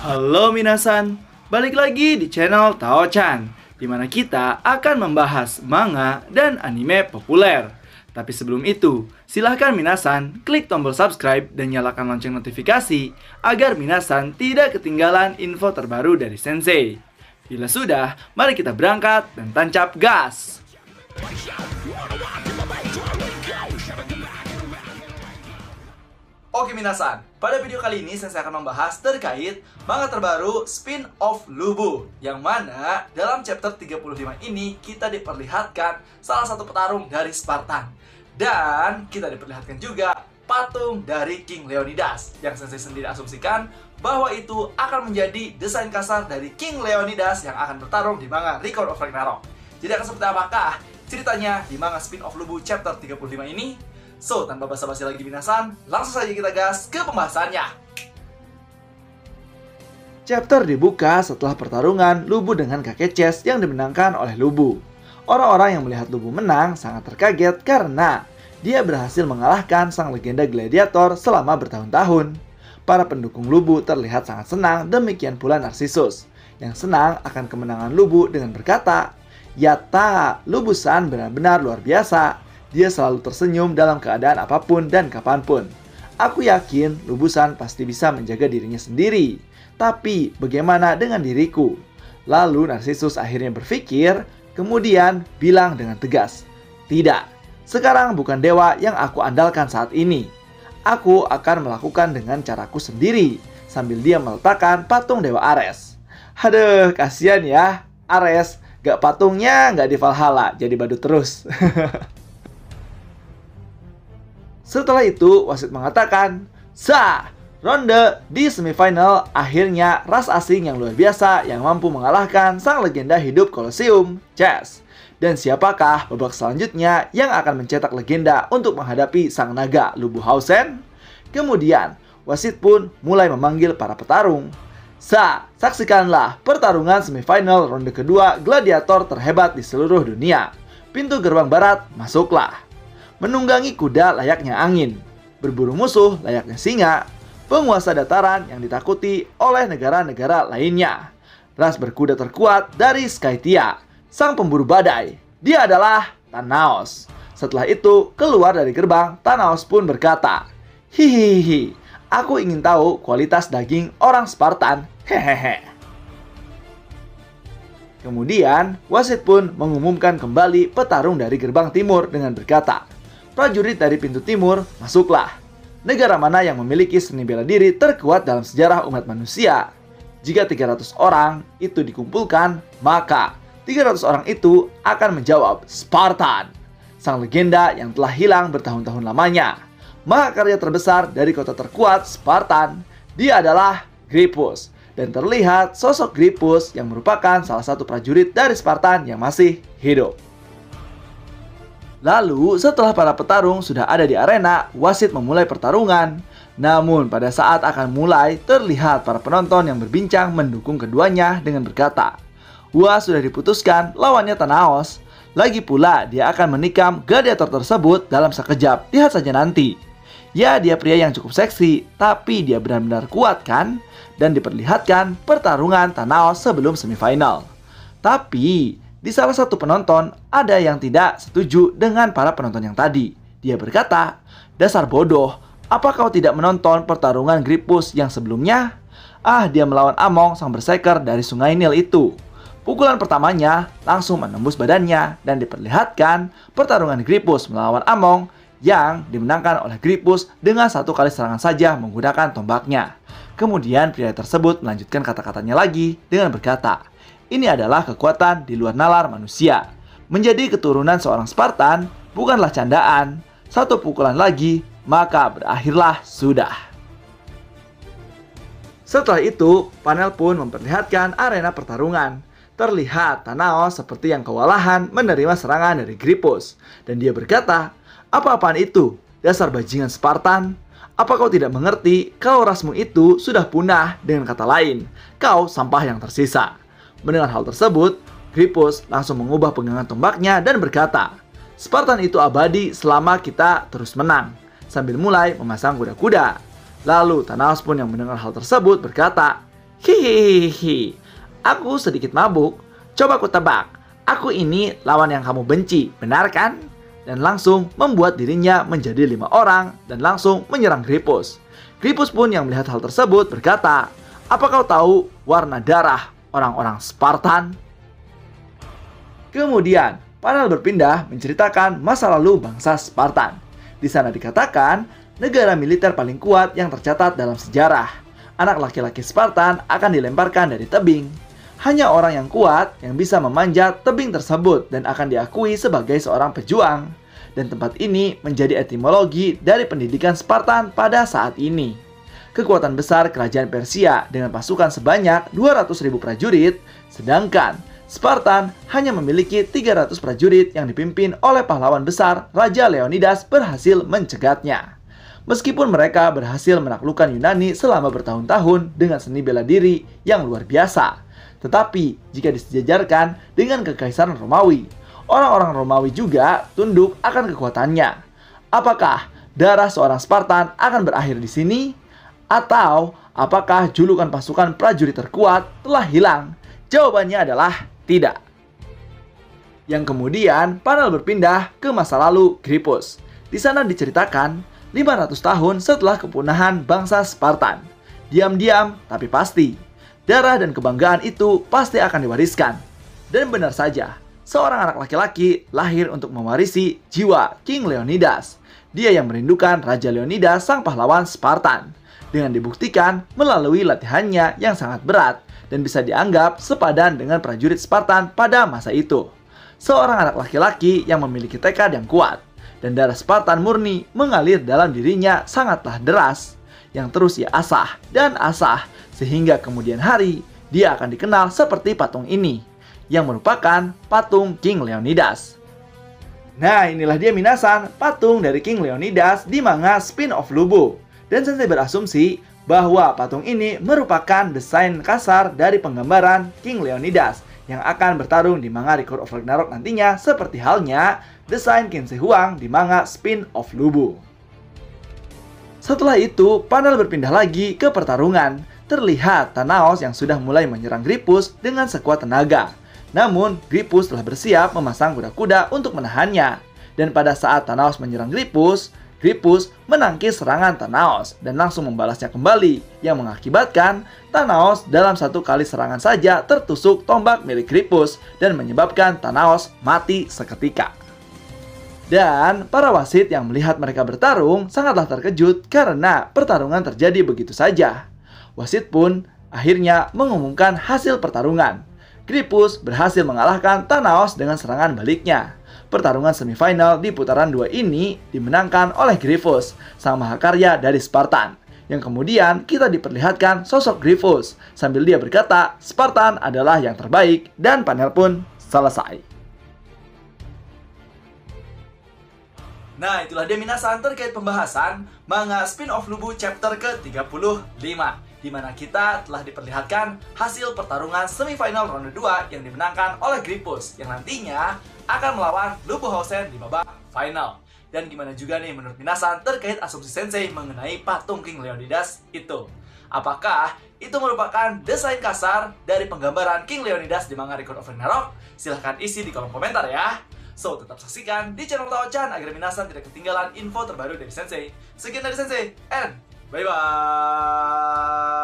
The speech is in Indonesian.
Halo minasan, balik lagi di channel Tao-chan, di mana kita akan membahas manga dan anime populer. Tapi sebelum itu, silahkan minasan klik tombol subscribe dan nyalakan lonceng notifikasi agar minasan tidak ketinggalan info terbaru dari Sensei. Bila sudah, mari kita berangkat dan tancap gas! Oke minasan, pada video kali ini saya akan membahas terkait manga terbaru spin-off Lubu, yang mana dalam chapter 35 ini kita diperlihatkan salah satu petarung dari Spartan. Dan kita diperlihatkan juga patung dari King Leonidas, yang Sensei sendiri asumsikan bahwa itu akan menjadi desain kasar dari King Leonidas yang akan bertarung di manga Record of Ragnarok. Jadi akan seperti apakah ceritanya di manga spin-off Lubu chapter 35 ini? So, tanpa basa-basi lagi minasan, langsung saja kita gas ke pembahasannya. Chapter dibuka setelah pertarungan Lubu dengan kakek Chess yang dimenangkan oleh Lubu. Orang-orang yang melihat Lubu menang sangat terkaget karena dia berhasil mengalahkan sang legenda gladiator selama bertahun-tahun. Para pendukung Lubu terlihat sangat senang, demikian pula Narcissus, yang senang akan kemenangan Lubu dengan berkata, "Yatta, Lubu-san benar-benar luar biasa. Dia selalu tersenyum dalam keadaan apapun dan kapanpun. Aku yakin Lubu-san pasti bisa menjaga dirinya sendiri. Tapi bagaimana dengan diriku?" Lalu Narcissus akhirnya berpikir, kemudian bilang dengan tegas, "Tidak, sekarang bukan dewa yang aku andalkan saat ini. Aku akan melakukan dengan caraku sendiri." Sambil dia meletakkan patung Dewa Ares. Aduh, kasihan ya, Ares gak patungnya gak di Valhalla, jadi badut terus. Setelah itu, wasit mengatakan, "Sah, ronde di semifinal akhirnya ras asing yang luar biasa yang mampu mengalahkan sang legenda hidup Colosseum, Chess. Dan siapakah babak selanjutnya yang akan mencetak legenda untuk menghadapi sang naga Lubuhausen?" Kemudian, wasit pun mulai memanggil para petarung. "Sah, saksikanlah pertarungan semifinal ronde kedua gladiator terhebat di seluruh dunia. Pintu gerbang barat, masuklah. Menunggangi kuda layaknya angin, berburu musuh layaknya singa, penguasa dataran yang ditakuti oleh negara-negara lainnya. Ras berkuda terkuat dari Skytia, sang pemburu badai. Dia adalah Thanaos." Setelah itu, keluar dari gerbang, Thanaos pun berkata, "Hihihi, aku ingin tahu kualitas daging orang Spartan, hehehe." Kemudian, wasit pun mengumumkan kembali petarung dari gerbang timur dengan berkata, "Prajurit dari pintu timur, masuklah. Negara mana yang memiliki seni bela diri terkuat dalam sejarah umat manusia? Jika 300 orang itu dikumpulkan, maka 300 orang itu akan menjawab Spartan, sang legenda yang telah hilang bertahun-tahun lamanya. Mahakarya terbesar dari kota terkuat Spartan, dia adalah Gripus." Dan terlihat sosok Gripus yang merupakan salah satu prajurit dari Spartan yang masih hidup. Lalu, setelah para petarung sudah ada di arena, wasit memulai pertarungan. Namun, pada saat akan mulai, terlihat para penonton yang berbincang mendukung keduanya dengan berkata, "Wah, sudah diputuskan lawannya Thanaos. Lagi pula, dia akan menikam gladiator tersebut dalam sekejap. Lihat saja nanti. Ya, dia pria yang cukup seksi, tapi dia benar-benar kuat kan?" Dan diperlihatkan pertarungan Thanaos sebelum semifinal. Tapi di salah satu penonton, ada yang tidak setuju dengan para penonton yang tadi. Dia berkata, "Dasar bodoh, apa kau tidak menonton pertarungan Gripus yang sebelumnya? Dia melawan Among sang berserker dari sungai Nil itu. Pukulan pertamanya langsung menembus badannya dan diperlihatkan pertarungan Gripus melawan Among yang dimenangkan oleh Gripus dengan satu kali serangan saja menggunakan tombaknya." Kemudian pria tersebut melanjutkan kata-katanya lagi dengan berkata, "Ini adalah kekuatan di luar nalar manusia. Menjadi keturunan seorang Spartan bukanlah candaan. Satu pukulan lagi, maka berakhirlah sudah." Setelah itu, panel pun memperlihatkan arena pertarungan. Terlihat Thanaos seperti yang kewalahan menerima serangan dari Gripus. Dan dia berkata, "Apa-apaan itu? Dasar bajingan Spartan. Apa kau tidak mengerti kalau rasmu itu sudah punah? Dengan kata lain, kau sampah yang tersisa." Mendengar hal tersebut, Gripus langsung mengubah pegangan tombaknya dan berkata, "Spartan itu abadi selama kita terus menang." Sambil mulai memasang kuda-kuda. Lalu Thanos pun yang mendengar hal tersebut berkata, "Hihihi, aku sedikit mabuk. Coba ku tebak, aku ini lawan yang kamu benci, benar kan?" Dan langsung membuat dirinya menjadi 5 orang dan langsung menyerang Gripus. Gripus pun yang melihat hal tersebut berkata, "Apa kau tahu warna darah orang-orang Spartan?" Kemudian, panel berpindah menceritakan masa lalu bangsa Spartan. Di sana dikatakan, negara militer paling kuat yang tercatat dalam sejarah. Anak laki-laki Spartan akan dilemparkan dari tebing. Hanya orang yang kuat yang bisa memanjat tebing tersebut dan akan diakui sebagai seorang pejuang. Dan tempat ini menjadi etimologi dari pendidikan Spartan pada saat ini. Kekuatan besar kerajaan Persia dengan pasukan sebanyak 200.000 prajurit, sedangkan Spartan hanya memiliki 300 prajurit yang dipimpin oleh pahlawan besar Raja Leonidas berhasil mencegatnya. Meskipun mereka berhasil menaklukkan Yunani selama bertahun-tahun dengan seni bela diri yang luar biasa. Tetapi jika disejajarkan dengan kekaisaran Romawi, orang-orang Romawi juga tunduk akan kekuatannya. Apakah darah seorang Spartan akan berakhir di sini? Atau apakah julukan pasukan prajurit terkuat telah hilang? Jawabannya adalah tidak. Yang kemudian panel berpindah ke masa lalu Gripus. Di sana diceritakan 500 tahun setelah kepunahan bangsa Spartan. Diam-diam tapi pasti, darah dan kebanggaan itu pasti akan diwariskan. Dan benar saja, seorang anak laki-laki lahir untuk mewarisi jiwa King Leonidas. Dia yang merindukan Raja Leonidas sang pahlawan Spartan. Dengan dibuktikan melalui latihannya yang sangat berat dan bisa dianggap sepadan dengan prajurit Spartan pada masa itu. Seorang anak laki-laki yang memiliki tekad yang kuat dan darah Spartan murni mengalir dalam dirinya sangatlah deras, yang terus ia asah dan asah sehingga kemudian hari dia akan dikenal seperti patung ini, yang merupakan patung King Leonidas. Nah, inilah dia minasan patung dari King Leonidas di manga Spin of Lubu. Dan Sensei berasumsi bahwa patung ini merupakan desain kasar dari penggambaran King Leonidas yang akan bertarung di manga Record of Ragnarok nantinya, seperti halnya desain Qin Shi Huang di manga Spin of Lubu. Setelah itu, panel berpindah lagi ke pertarungan. Terlihat Thanos yang sudah mulai menyerang Gripus dengan sekuat tenaga. Namun, Gripus telah bersiap memasang kuda-kuda untuk menahannya. Dan pada saat Thanos menyerang Gripus, Gripus menangkis serangan Thanos dan langsung membalasnya kembali, yang mengakibatkan Thanos dalam satu kali serangan saja tertusuk tombak milik Gripus dan menyebabkan Thanos mati seketika. Dan para wasit yang melihat mereka bertarung sangatlah terkejut karena pertarungan terjadi begitu saja. Wasit pun akhirnya mengumumkan hasil pertarungan. Gripus berhasil mengalahkan Thanos dengan serangan baliknya. Pertarungan semifinal di putaran 2 ini dimenangkan oleh Gripus, sang mahakarya dari Spartan. Yang kemudian kita diperlihatkan sosok Gripus sambil dia berkata Spartan adalah yang terbaik, dan panel pun selesai. Nah, itulah dia minasan terkait pembahasan manga Spin of Lubu chapter ke-35, di mana kita telah diperlihatkan hasil pertarungan semifinal ronde 2 yang dimenangkan oleh Gripus, yang nantinya akan melawan Lubu Housen di babak final. Dan gimana juga nih menurut minasan terkait asumsi Sensei mengenai patung King Leonidas itu? Apakah itu merupakan desain kasar dari penggambaran King Leonidas di manga Record of Ragnarok? Silahkan isi di kolom komentar ya. So, tetap saksikan di channel Tao-chan agar minasan tidak ketinggalan info terbaru dari Sensei. Sekian dari Sensei, and bye-bye!